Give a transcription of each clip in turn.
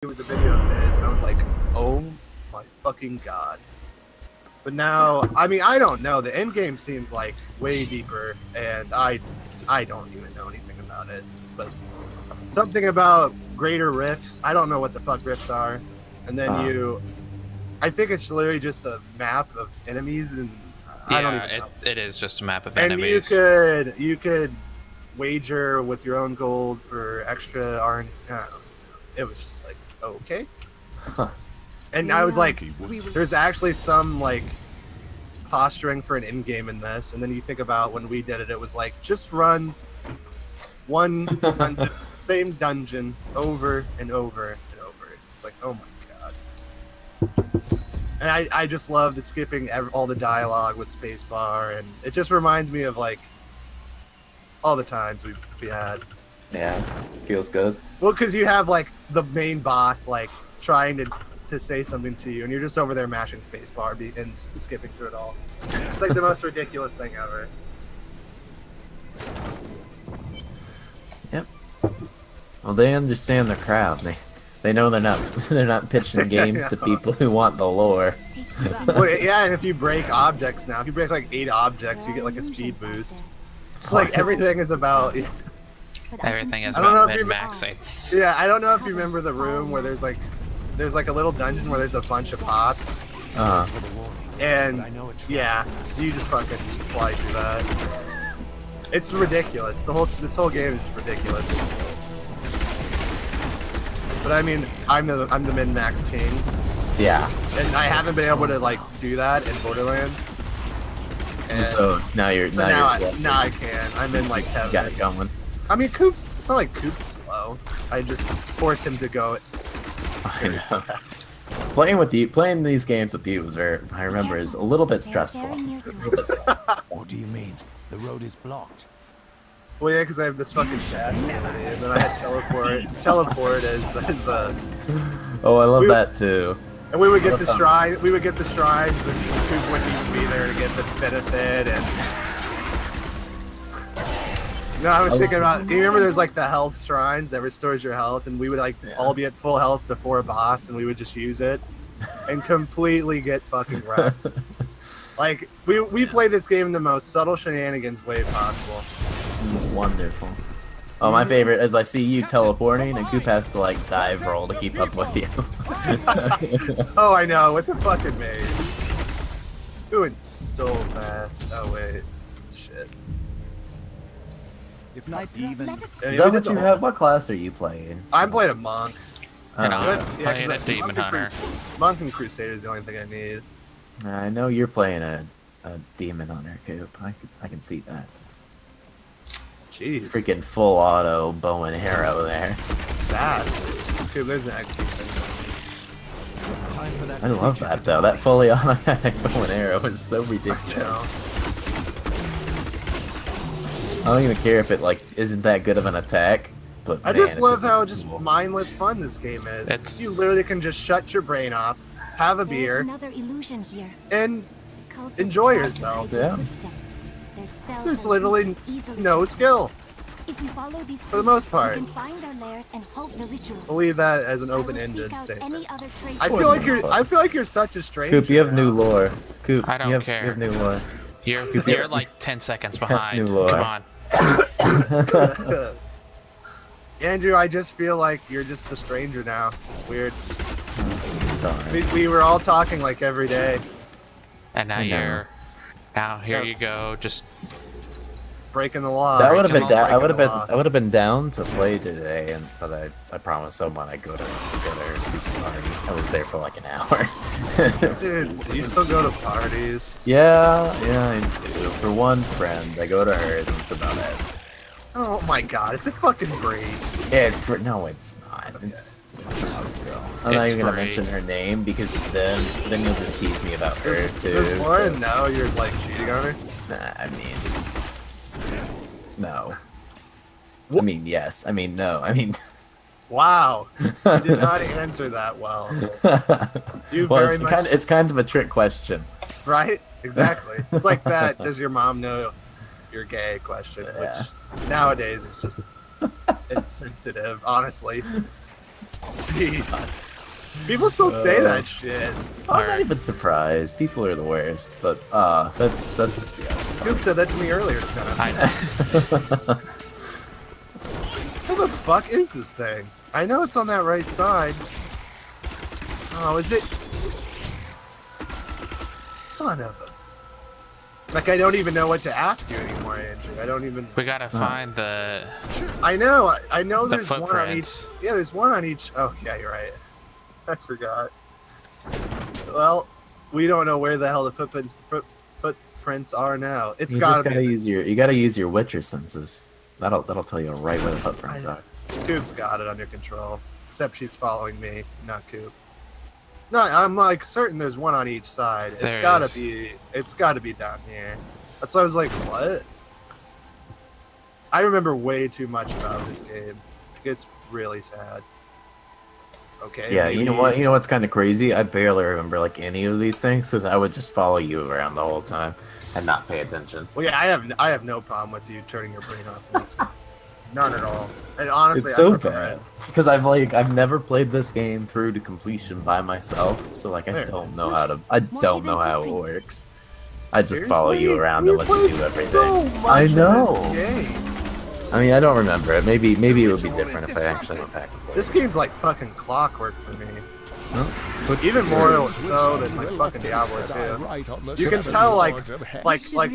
it was a video of his, and I was like, oh my fucking god. But now, I mean, I don't know. The end game seems like way deeper, and I don't even know anything about it. But something about greater rifts. I don't know what the fuck rifts are. And then I think it's literally just a map of enemies, and I don't even know. It is just a map of and enemies. You could wager with your own gold for extra RNG. It was just like, okay. And I was like, there's actually some like posturing for an end game in this, and then you think about when we did it, it was like just run one dungeon, same dungeon over and over and over. It's like, oh my god. And I just love the skipping all the dialogue with spacebar, and it just reminds me of like all the times we had. Yeah, feels good. Well, because you have like the main boss like trying to say something to you, and you're just over there mashing spacebar and skipping through it all. It's like the most ridiculous thing ever. Yep. Well, they understand the crowd. They know they're not pitching games to people who want the lore. Well, yeah, and if you break objects now, if you break like 8 objects, you get like a speed boost. It's like everything is about. Everything is about min-maxing. Yeah, I don't know if you remember the room where there's like a little dungeon where there's a bunch of pots. And yeah, you just fucking fly through that. It's ridiculous. This whole game is ridiculous. But I mean, I'm the min-max king. Yeah. And I haven't been able to like do that in Borderlands. And so now I can. I'm in like heaven. Got it going. I mean, Coops. It's not like Coops slow. I just force him to go. I know. Playing these games with you was I remember, is a little bit stressful. What do you mean? The road is blocked. Well, yeah, because I have this fucking dash ability, and then I had teleport. Teleport as the. Oh, I love that too. And we would get the shrine. We would get the shrines, but Coop wouldn't even be there to get the benefit. And no, I was thinking about. Do you remember there's like the health shrines that restores your health, and we would like all be at full health before a boss, and we would just use it, and completely get fucking wrecked. Like we play this game in the most subtle shenanigans way possible. Wonderful. Oh, my favorite is I see you teleporting and Coop has to like dive roll to keep up with you. Oh, I know, with the fucking maze. Doing so fast. Oh wait, shit. If not even. Is that what you have? What class are you playing? I'm playing a monk. And I'm playing a demon hunter. Monk and Crusader is the only thing I need. I know you're playing a demon hunter, Coop. I can see that. Jeez. Freaking full auto bow and arrow there. Fast. Coop, there's an XP I love that though. That fully automatic bow and arrow is so ridiculous. I don't even care if it like isn't that good of an attack, but I just love how just mindless fun this game is. You literally can just shut your brain off, have a beer, and enjoy yourself. Yeah. There's literally no skill. For the most part. I'll leave that as an open-ended statement. I feel like you're such a stranger. Coop, you have new lore. Coop, I don't care. You have new lore. You're like 10 seconds behind. New lore. Come on. Andrew, I just feel like you're just a stranger now. It's weird. Sorry. We were all talking like every day. And now here you go, just breaking the law. That would have been down. I would have been down to play today, but I promised someone I'd go to her stupid party. I was there for like an hour. Dude, you still go to parties? Yeah, I do. For one friend, I go to hers, and that's about it. Oh my god, it's a fucking breed. Yeah, no, it's not. Okay. It's not a girl. I'm not even gonna mention her name because then you'll just tease me about her too. Does Lauren know you're like cheating on her? Nah, I mean, no. I mean, yes. I mean, no. I mean. Wow, you did not answer that well. It's kind of a trick question. Right? Exactly. It's like that. Does your mom know you're gay question, which nowadays is just insensitive, honestly. Jeez. People still say that shit. I'm not even surprised. People are the worst, but that's yeah. Coops said that to me earlier tonight. I know. What the fuck is this thing? I know it's on that right side. Oh, is it? Son of a... Like, I don't even know what to ask you anymore, Andrew. I don't even... We gotta find the... I know the there's one on each... footprints. Yeah, there's one on each... Oh, yeah, you're right. I forgot. Well, we don't know where the hell the footprints are now. It's gotta be... You gotta use your Witcher senses. That'll tell you right where the footprints are. Coop's got it under control. Except she's following me, not Coop. No, I'm like certain there's one on each side. It's gotta be down here. That's why I was like, what? I remember way too much about this game. It's really sad. Okay. Yeah, maybe... you know what? You know what's kind of crazy? I barely remember like any of these things because I would just follow you around the whole time and not pay attention. Well, yeah, I have no problem with you turning your brain off in this game. None at all. And honestly, It's so I prefer bad it. because I've never played this game through to completion by myself, so like I There. don't know how it works. I just follow you around We and let you played do everything. so much I of know. this game. I mean, I don't remember it. Maybe it would be different if I actually went back and played. This game's like fucking clockwork for me. Well, Even more so than like fucking Diablo 2. You can tell like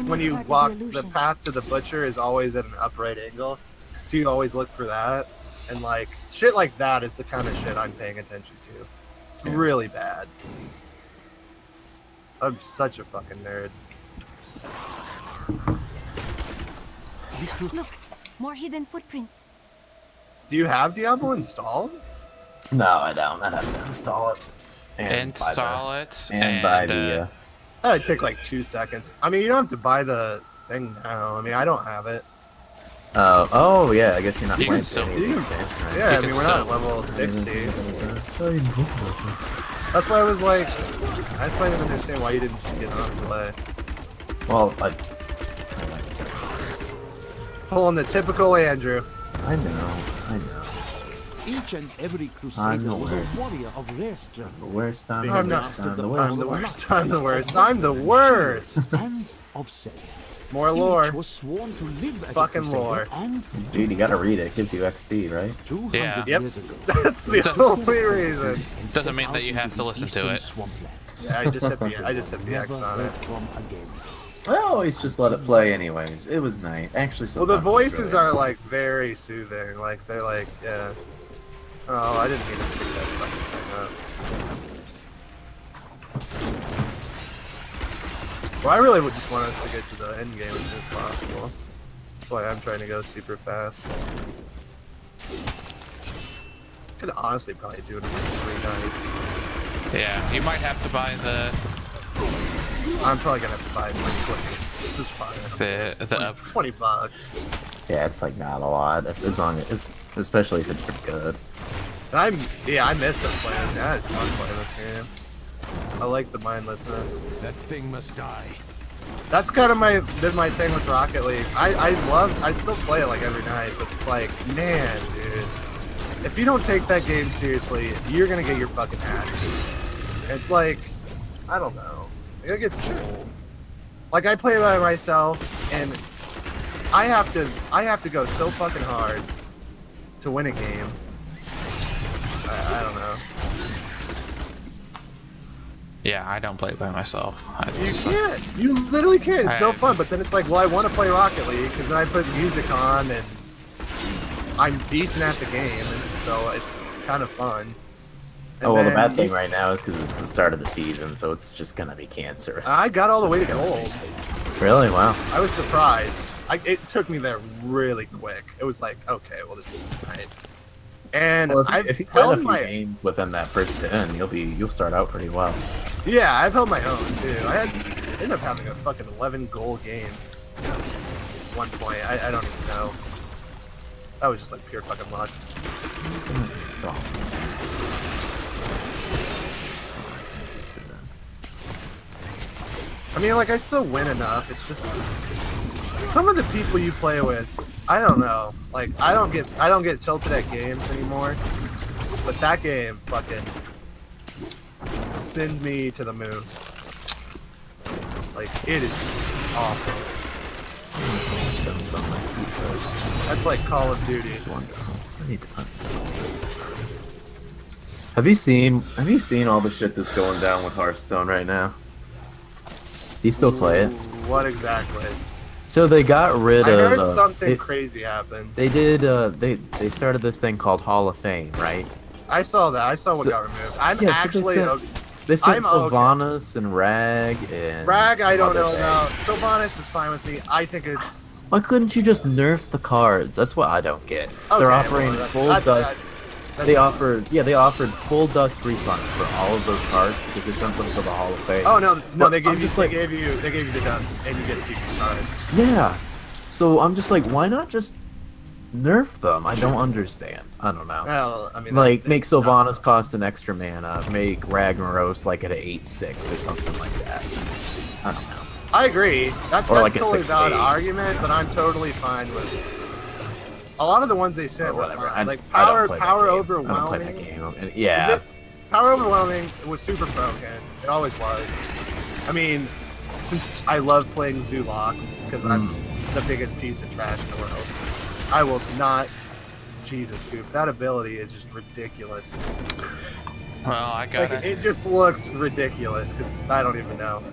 when you walk, the path to the butcher is always at an upright angle, so you always look for that, and like shit like that is the kind of shit I'm paying attention to. It's really bad. I'm such a fucking nerd. Look, more hidden footprints. Do you have Diablo installed? No, I don't. I'd have to install it. Install it And buy the. That'd take like 2 seconds. I mean, you don't have to buy the thing now. I mean, I don't have it. Oh yeah, I guess you're not You playing can still- any of the expansion, right? Yeah, I You mean, can we're not at still- level 60. That's why I was like, that's why I didn't understand why you didn't just get on and play. Well, Pulling the typical Andrew. I know. Each and every I'm crusader the was a worst. warrior of rare strength The worst time. I'm not. I'm the I'm worst. the worst. I'm the worst. I'm the worst. and of self. More Each lore. was sworn to live as Fucking a crusader, lore. and Dude, you gotta read it. It gives you XP, right? 200 Yeah. Yep. years ago. That's the Does- only reason. Doesn't mean that you have to listen to it. Yeah, I just hit the X on it. I always just let it play anyways. It was nice. Actually, Well, the sometimes it's voices really- are like very soothing. Like they're like, yeah. Oh, I didn't mean to pick that fucking thing up. Well, I really would just want us to get to the end game as soon as possible. That's why I'm trying to go super fast. Could honestly probably do it in like 3 nights. Yeah, you might have to buy the I'm probably gonna have to buy it for 20. This is fine. the 20 bucks. Yeah, it's like not a lot. As long as, especially if it's pretty good. And I miss them playing. Yeah, it's fun playing this game. I like the mindlessness. That thing must die. That's kind of my thing with Rocket League. I still play it like every night, but it's like, man, dude, if you don't take that game seriously, you're gonna get your fucking ass beat. It's like, I don't know, it gets old. Like I play by myself, and I have to go so fucking hard to win a game. I don't know. Yeah, I don't play it by myself. You can't. You literally can't. It's no I- fun. But then it's like, well, I want to play Rocket League because then I put music on and I'm decent at the game, and so it's kind of fun. And Oh well, the then bad thing right now is because it's the start of the season, so it's just gonna be cancerous. I got all the way to gold. Really? Wow. I was surprised. It took me there really quick. It was like, okay, well, this is right. And Well, I've if you win a held few my games within that first 10, you'll start out pretty well. yeah, I've held my own too. I ended up having a fucking 11 goal game. At one point, I don't even know. That was just like pure fucking luck. Stop. I mean, like I still win enough. It's just some of the people you play with. I don't know. Like I don't get tilted at games anymore. But that game fucking send me to the moon. Like, it is awful. That's like Call of Duty. I need to uninstall it. Have you seen all the shit that's going down with Hearthstone right now? Do you still play it? What exactly? So they got rid I of. heard something crazy happened. They did. They started this thing called Hall of Fame, right? I saw that. I saw what got removed. I'm yeah, so actually. they sent I'm Sylvanas and Rag and. Rag, I don't know things. about. Sylvanas is fine with me. I think it's. Why couldn't you just nerf the cards? That's what I don't get. Okay, They're offering well, full dust. that's They offered full dust refunds for all of those cards because they sent them to the Hall of Fame. Oh no, But they I'm gave just you like- they gave you the dust and you get to keep your card. Yeah. So I'm just like, why not just nerf them? I don't understand. I don't know. Well, I mean, Like, make Sylvanas cost an extra mana, make Ragnaros like at an 8/6 or something like that. I don't know. I agree. That's Or like a totally valid 6/8. argument, but I'm totally fine with a lot of the ones they Or sent were whatever. fine. Like I don't power play that power game. overwhelming. I don't play that game. And, yeah. Power overwhelming was super broken. It always was. I mean, since I love playing Zulok because I'm just the biggest piece of trash in the world, I will not. Jesus, Coop, that ability is just ridiculous. Well, I got Like, it. it just looks ridiculous because I don't even know.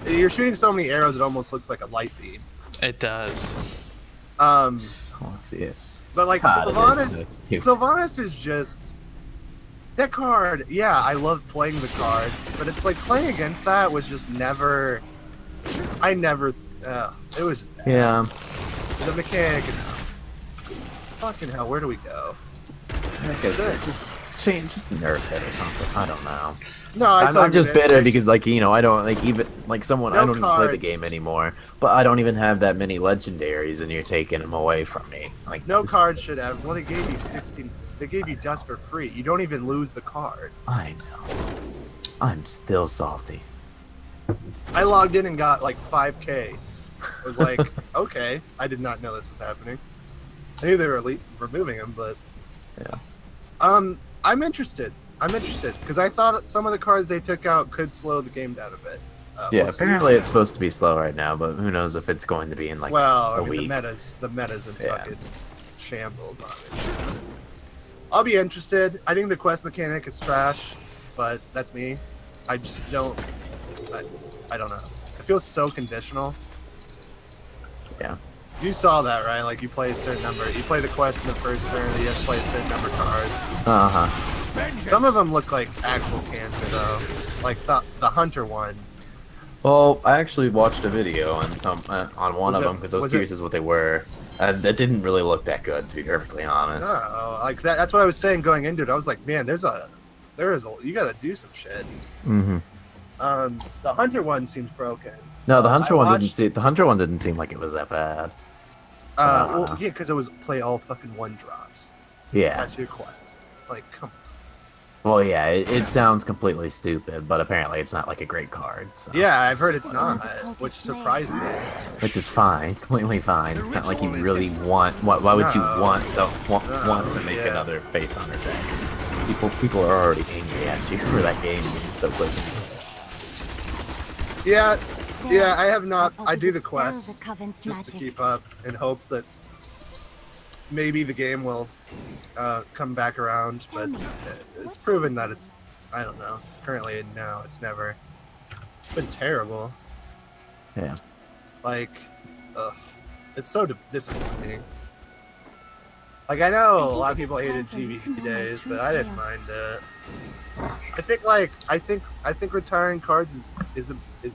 You're shooting so many arrows, it almost looks like a light beam. It does. I want to see it. But like God, Sylvanas, it is too. Sylvanas is just that card. Yeah, I love playing the card, but it's like playing against that was just never. I never. It was Yeah. the mechanic. Fucking hell, where do we go? Like I said, just nerf it or something. I don't know. No, I'm just bitter because, like, you know, I don't like even like someone. No I don't even play the cards. game anymore, but I don't even have that many legendaries, and you're taking them away from me. Like, no this- card should have. Well, they gave you 16. They gave you dust for free. You don't even lose the card. I know. I'm still salty. I logged in and got like 5K. I was like, okay, I did not know this was happening. I knew they were removing him, but Yeah. I'm interested. Because I thought some of the cards they took out could slow the game down a bit. Yeah. We'll see. Apparently, it's supposed to be slow right now, but who knows if it's going to be in like Well, a I mean, week. the meta's in Yeah. fucking shambles on it. I'll be interested. I think the quest mechanic is trash, but that's me. I just don't. I don't know. It feels so conditional. Yeah. You saw that, right? Like you play a certain number. You play the quest in the first turn, and you have to play a certain number of cards. Uh huh. Some of them look like actual cancer, though. Like the hunter one. Well, I actually watched a video on on one Was of it- them because I was was curious as what they were, and it didn't really look that good, to be perfectly honest. No, like that's what I was saying going into it. I was like, man, there is a, you gotta do some shit. Mm-hmm. The hunter one seems broken. No, the I hunter one didn't watched- see. The hunter one didn't seem like it was that bad. Well, yeah, because it was play all fucking one drops. Yeah. That's your quest. Like, come on. Well, yeah. It sounds completely stupid, but apparently it's not like a great card. So. Yeah, I've heard it's This is not, one of the which cultist surprised me. Which is fine, completely fine. Not like you really want. Why would you No. want to make yeah. another face on her deck? People are already angry at you for that game being so quick. Yeah, yeah, I have not. I'll I do the dispel quests the Covenant's just to magic. keep up in hopes that maybe the game will come back around, Tell but me, it's what's proven your- that it's, I don't know. Currently, no, it's never. It's been terrible. Yeah. Like, ugh, it's so disappointing. Like I know a lot of people hated GVT days, but I didn't mind it. I think retiring cards is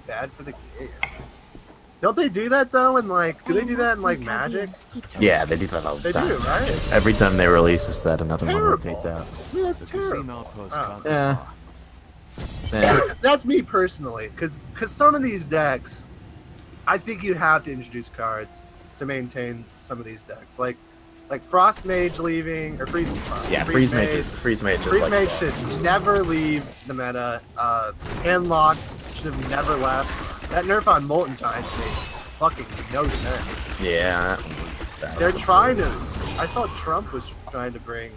bad for the game. Don't they do that though? In like, do they do that in like Magic? Yeah, they do that all the They time. do, right? Every time they release a set, another one Terrible. rotates out. I mean, that's Have you seen terrible. our post Oh. card Yeah. before? Yeah. That's me personally, because some of these decks, I think you have to introduce cards to maintain some of these decks, like Frost Mage leaving or Freeze. Yeah, Freeze Mage is Freeze like Mage that. should never leave the meta. Handlock should have never left. That nerf on Molten Tides made fucking no sense. Yeah, that one was bad. They're trying to. I saw Trump was trying to bring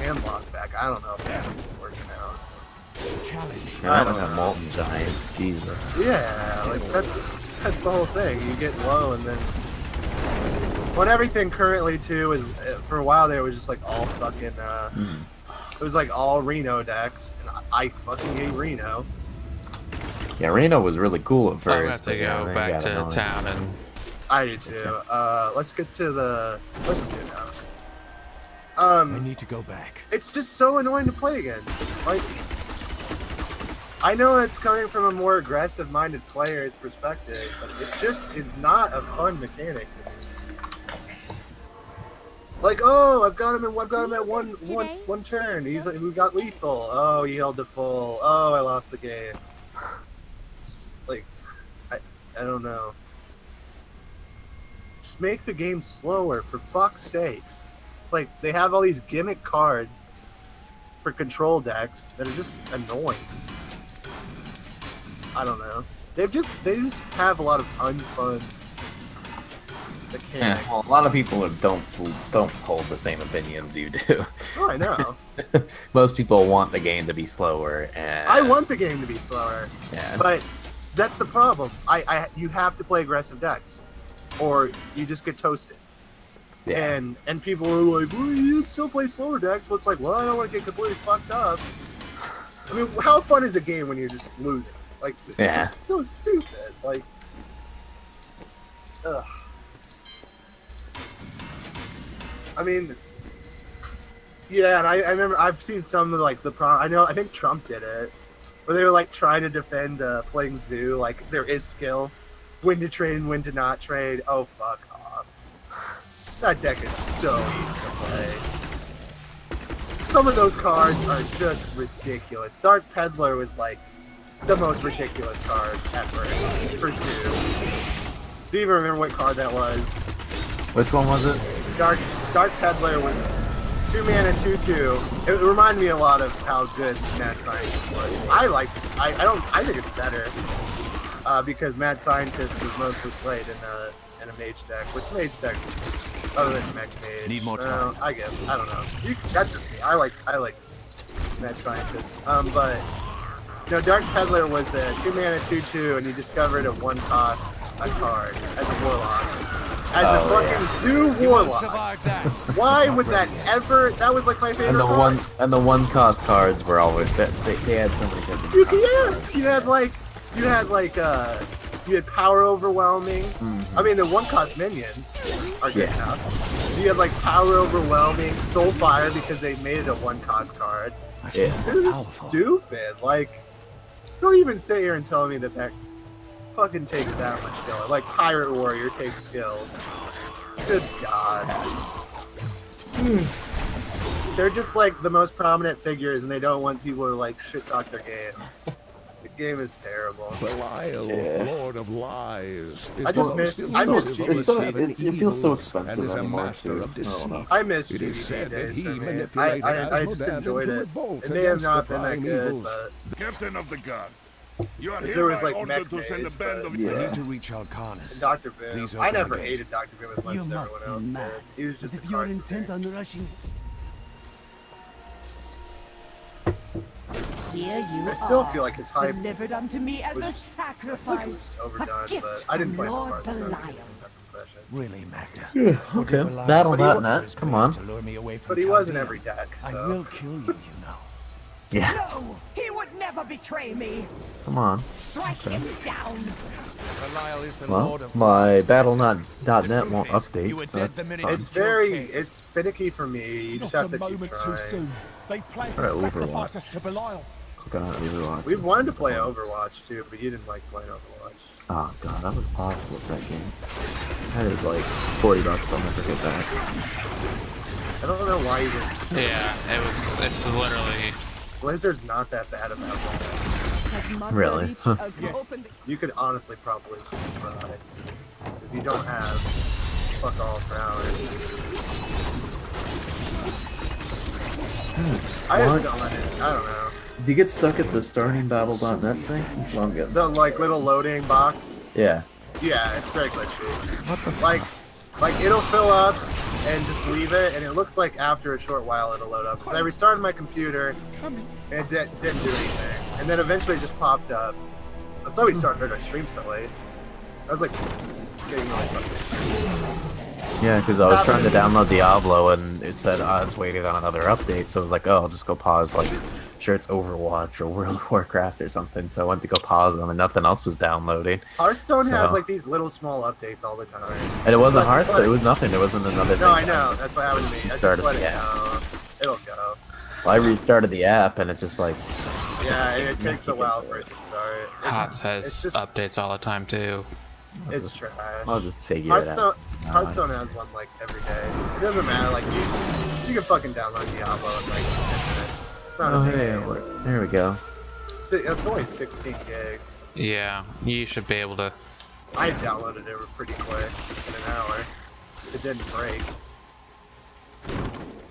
and lockback. I don't know if that's working out. Challenge. I don't have molten giants. Jesus. Yeah, like that's the whole thing. You get low and then. When everything currently too is for a while there was just like all fucking it was like all Reno decks and I fucking hate Reno. Yeah, Reno was really cool at first. I'm about to go back to town and. I do too. Let's get to the. Let's just do it now. I need to go back. It's just so annoying to play against. Like, I know it's coming from a more aggressive-minded player's perspective, but it just is not a fun mechanic to me. Like, oh, I've got him at one turn. We got lethal. Oh, he held to full. Oh, I lost the game. Just like, I don't know. Just make the game slower, for fuck's sakes. It's like they have all these gimmick cards for control decks that are just annoying. I don't know. They just have a lot of unfun mechanics. Yeah, well, a lot of people don't hold the same opinions you do. Oh, I know. Most people want the game to be slower, and I want the game to be slower. Yeah. But that's the problem. You have to play aggressive decks, or you just get toasted. Yeah. And people are like, well, you still play slower decks. Well, it's like, well, I don't want to get completely fucked up. I mean, how fun is a game when you're just losing? Like, it's Yeah. so stupid. Like, ugh. I mean, yeah, and I remember I've seen some of like I think Trump did it, where they were like trying to defend playing Zoo. Like, there is skill, when to trade and when to not trade. Oh, fuck off. That deck is so easy to play. Some of those cards are just ridiculous. Dark Peddler was like the most ridiculous card ever for Zoo. Do you even remember what card that was? Which one was it? Dark Peddler was 2-mana 2/2. It reminded me a lot of how good Mad Scientist was. I like it. I think it's better because Mad Scientist was mostly played in a mage deck, which mage decks other than Mech Mage. Need more time. I guess I don't know. That's just me. I like Mad Scientist. But Dark Peddler was a 2-mana 2/2, and you discovered a 1-cost a card as a warlock. As a fucking Zoo warlock. Why would that ever? That was like my favorite card. And the 1-cost cards were always they had so many different. You had power overwhelming. I mean, the 1-cost minions are good enough. You had like power overwhelming, soul fire because they made it a 1-cost card. Yeah. This is stupid. Like, don't even sit here and tell me that fucking takes that much skill. Like Pirate Warrior takes skill. Good God. They're just like the most prominent figures, and they don't want people to like shit talk their game. The game is terrible. Belial, Lord of Lies. I just miss. It feels so expensive anymore too. I don't know. I miss It is GBB said that days he for me. manipulated I just Asmodad enjoyed into it. revolt It may have against not the been that prime good, evils. but Captain of the guard, you are there was hereby like Mech ordered to send a Mage, band but- of I need to reach Arcanus. Dr. Boom. Please I open never the gate. hated Dr. Boom as much You as must everyone be else mad. did. He was just If a you're card intent for me. on rushing, here you I still are, feel like his hype delivered unto me as was a just sacrifice, overdone, a gift but I didn't from play the Lord part, so I didn't Belial. get that impression. Really, Magda. Yeah, okay. Belial Battle.net, is come paid on. to lure me away from But he was in Chaldea. every deck, I so. will kill you, you know. Yeah, No, he would never betray me. come on. Strike him down. Belial is the Well, my Battle.net won't update, so that's fine. It's finicky for me. You just have to keep trying. They plan Alright, to sacrifice Overwatch. us to Belial. Click on Overwatch. We've wanted to play Overwatch too, but you didn't like playing Overwatch. Oh god, that was awful with that game. That is like $40. I'll never get back. I don't know why you didn't. Yeah, it's literally. Blizzard's not that bad about that. Has Mother Really? reached Huh. a open- You could honestly probably try. Because you don't have fuck all for hours. I just don't let it. I don't know. Do you get stuck at the starting Battle.net thing? That's what I'm getting The stuck. like little loading box. Yeah. Yeah, it's very glitchy. What the Like it'll fill up, and just leave it, and it looks like after a short while it'll load up. Because I restarted my computer, and it didn't do anything. And then eventually it just popped up. That's why we started our stream so late. I was like, getting really fucking. Yeah, because I was trying to download Diablo and it said it's waiting on another update, so I was like, oh, I'll just go pause, like, sure it's Overwatch or World of Warcraft or something, so I went to go pause them and nothing else was downloading. Hearthstone So- has like these little small updates all the time. And it wasn't It's like- Hearthstone, it was nothing, it wasn't another thing. No, I know. That's what happened to me. I just Started let it the go. It'll go. Well, I restarted the app and it's just like, Yeah, it takes a while for it to start. Hot It's says just- updates all the time too. It's trash. I'll just figure it Hearthstone, out. Hearthstone has one like every day. It doesn't matter. Like you can fucking download Diablo in like 10 minutes. It's not Oh, a big hey, deal. there we go. It's only 16 gigs. Yeah, you should be able to. I downloaded it pretty quick in an hour. It didn't break.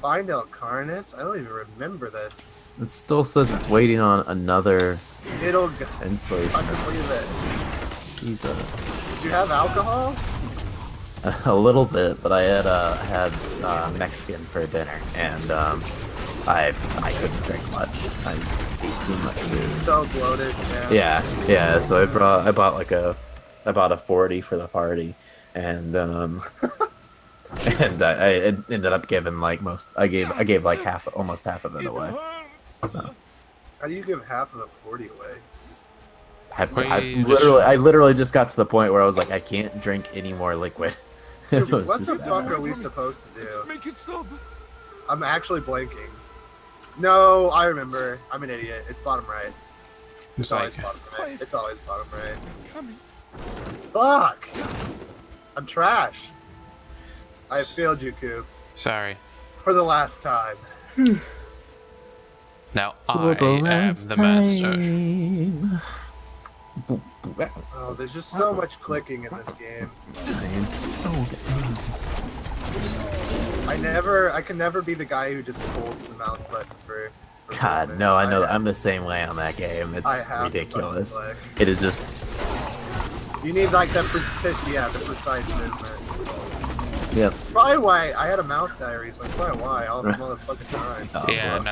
Find El Carnus? I don't even remember this. It still says it's waiting on another It'll go. installation. Fucking look at this. Jesus. Did you have alcohol? A little bit, but I had Mexican for dinner, and I couldn't drink much. I just ate too much food. So bloated. Yeah. Yeah. So I bought a 40 for the party, and and I ended up giving like I gave like almost half of it away. So How do you give half of a 40 away? I literally just got to the point where I was like, I can't drink any more liquid. It Dude, was what just the bad. fuck are we supposed to do? Make it stop. I'm actually blanking. No, I remember. I'm an idiot. It's bottom right. It's always like bottom right. It's always bottom right. Coming. Fuck! I'm trash. I failed you, Coop. sorry. For the last time. Now For I am last the master. time. Oh, there's just so much clicking in this game. I can never be the guy who just holds the mouse button for a God, minute. no, I know. have- I'm the same way on that game. I It's have to ridiculous. fucking It is just, You need like that the precise movement. yep. Probably why I had a mouse diary, so that's probably why all the motherfucking time. Oh, Yeah, well. no,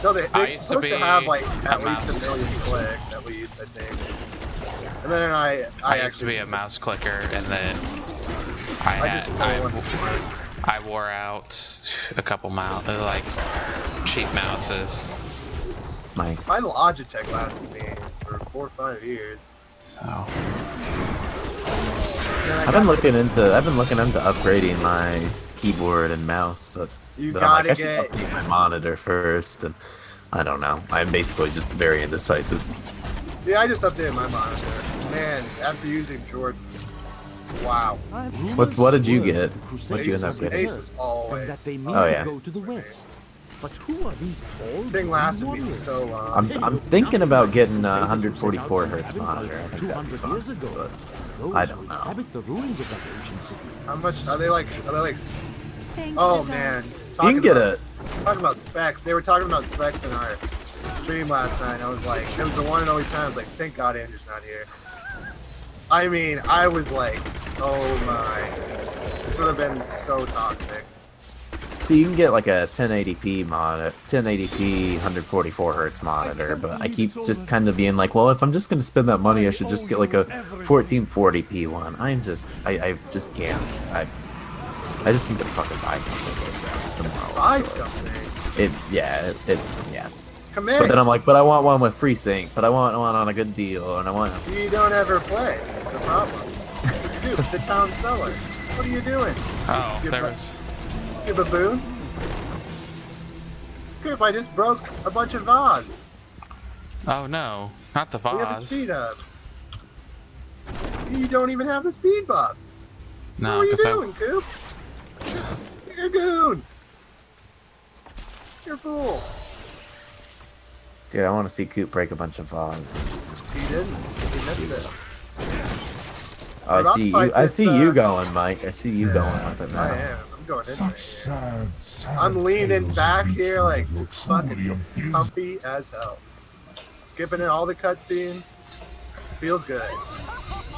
No, I they're used to supposed to be have like a at least mouse. 1 million clicks, at least, I think. And then I used to actually be a mouse clicker, and then I just stole one. I wore out a couple like cheap mouses. Nice. My Logitech lasted me for 4 or 5 years. So Then I've been looking into upgrading my keyboard and mouse, but You I'm gotta like, I should get. upgrade my monitor first, and I don't know. I'm basically just very indecisive. Yeah, I just updated my monitor. Man, after using Jordan's, wow. What did you get? What you end up Aces, getting? aces always. And that they need Oh, to yeah. go to the west. But who are these tall Thing lasted me warriors? so long. I'm thinking about getting a 144 hertz monitor. I think that'd be 200 fun, years ago. but Those I don't who know. inhabit the ruins of that ancient city. How much are they like? Thanks Oh for man, You can get a. talking about specs. They were talking about specs in our stream last night. I was like, it was the one and only time. I was like, thank God Andrew's not here. I mean, I was like, oh my, this would have been so toxic. So you can get like a 1080p monitor, 1080p 144 hertz monitor, but I keep just kind of being like, well, if I'm just gonna spend that money, I should just get like a 1440p one. I just can't. I just need to fucking buy something. Buy something. Yeah. Commit. But then I'm like, but I want one with free sync, but I want one on a good deal, and I want. You don't ever play. It's a problem. Dude, the town seller. What are you doing? oh, You there bu- was You baboon? Coop, I just broke a bunch of vase. oh no, not the We have a vase. speed up. You don't even have the speed buff. No, what are you because doing, Coop? You're a goon. You're a fool. Dude, I want to see Coop break a bunch of vlogs. He didn't. He missed it. Oh, About to fight I this, see you going, Mike. I see you going with it now. I am. I'm going in there. Such sad, sad I'm leaning tales back of here like betrayal, just truly fucking abysmal. comfy as hell. Skipping in all the cutscenes. Feels good.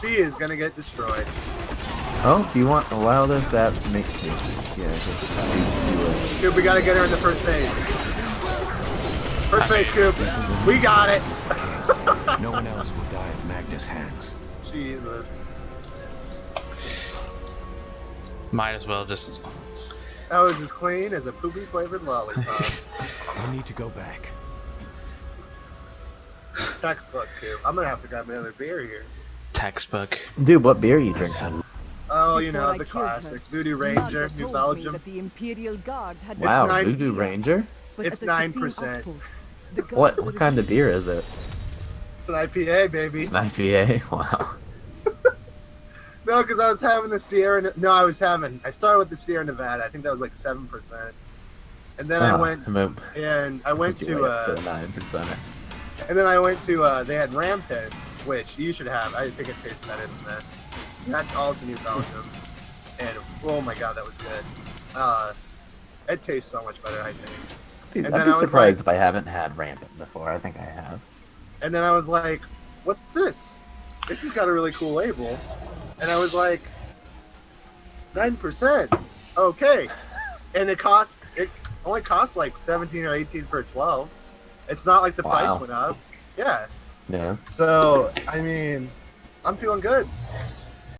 She is gonna get destroyed. Oh, do you want allow this app to make changes? Yeah, just do Coop, we gotta get her in the first phase. First phase, Coop. We got it. No one else will die at Magda's hands. Jesus. Might as well just. That was as clean as a poopy flavored lollipop. I need to go back. Textbook, Coop. I'm gonna have to grab another beer here. Textbook. Dude, what beer are you drinking? Oh, you Before know, I the killed her, classic. Voodoo Mother Ranger, told New me Belgium. that the Imperial Guard had Wow, nine- Voodoo Ranger? but it's at the casino 9%. outpost, the What guards what kind of refused. beer is it? It's an IPA, baby. An IPA? Wow. No, because I was having the Sierra. No, I started with the Sierra Nevada. I think that was like 7%. And then I went to 9%. and then I went to they had Rampant, which you should have. I think it tastes better than this. That's also New Belgium, and oh my god, that was good. It tastes so much better, I think. Dude, And I'd then be I was surprised like- if I haven't had Rampant before. I think I have. And then I was like, "What's this? This has got a really cool label." And I was like, 9%. Okay. And it only costs like 17 or 18 for a 12. It's not like the Wow. price went up. Yeah. Yeah. So I mean, I'm feeling good.